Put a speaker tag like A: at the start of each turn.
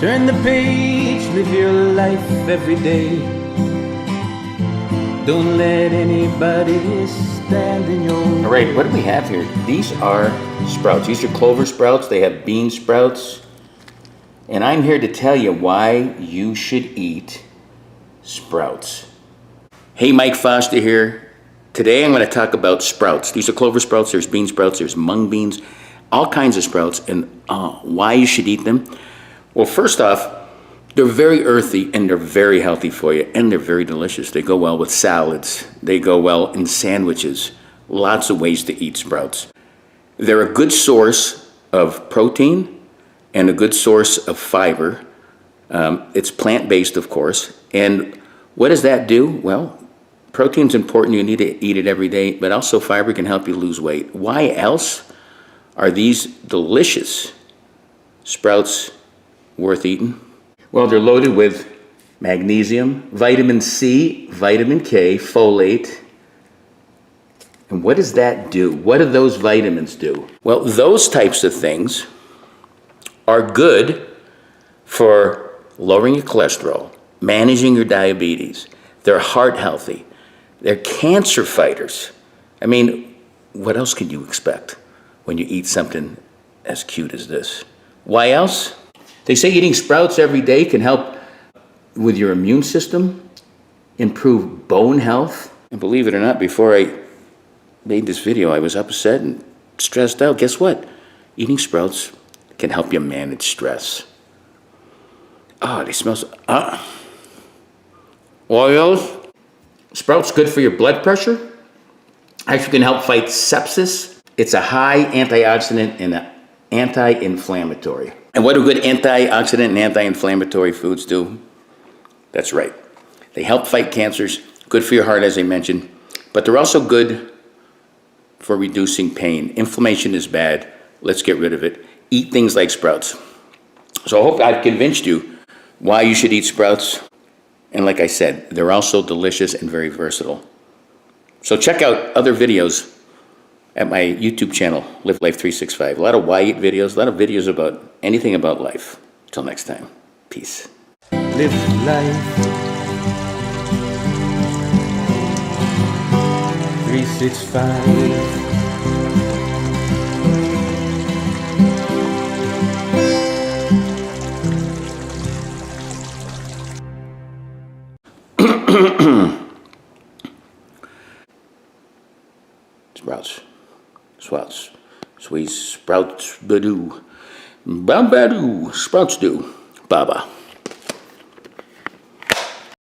A: Turn the page, live your life every day. Don't let anybody stand in your way.
B: All right, what do we have here? These are sprouts. These are clover sprouts. They have bean sprouts. And I'm here to tell you why you should eat sprouts. Hey, Mike Foster here. Today I'm going to talk about sprouts. These are clover sprouts, there's bean sprouts, there's mung beans, all kinds of sprouts, and why you should eat them. Well, first off, they're very earthy and they're very healthy for you, and they're very delicious. They go well with salads. They go well in sandwiches. Lots of ways to eat sprouts. They're a good source of protein and a good source of fiber. It's plant-based, of course. And what does that do? Well, protein's important. You need to eat it every day, but also fiber can help you lose weight. Why else are these delicious sprouts worth eating? Well, they're loaded with magnesium, vitamin C, vitamin K, folate. And what does that do? What do those vitamins do? Well, those types of things are good for lowering your cholesterol, managing your diabetes. They're heart healthy. They're cancer fighters. I mean, what else could you expect when you eat something as cute as this? Why else? They say eating sprouts every day can help with your immune system, improve bone health. And believe it or not, before I made this video, I was upset and stressed out. Guess what? Eating sprouts can help you manage stress. Oh, they smell so... Oils. Sprouts good for your blood pressure. Actually can help fight sepsis. It's a high antioxidant and an anti-inflammatory. And what do good antioxidant and anti-inflammatory foods do? That's right. They help fight cancers, good for your heart, as I mentioned, but they're also good for reducing pain. Inflammation is bad. Let's get rid of it. Eat things like sprouts. So I hope I've convinced you why you should eat sprouts. And like I said, they're also delicious and very versatile. So check out other videos at my YouTube channel, Live Life 365. A lot of why eat videos, a lot of videos about anything about life. Till next time, peace.
A: Live life 365.
B: Sprouts, sweet sprouts, badoo, sprouts do, baba.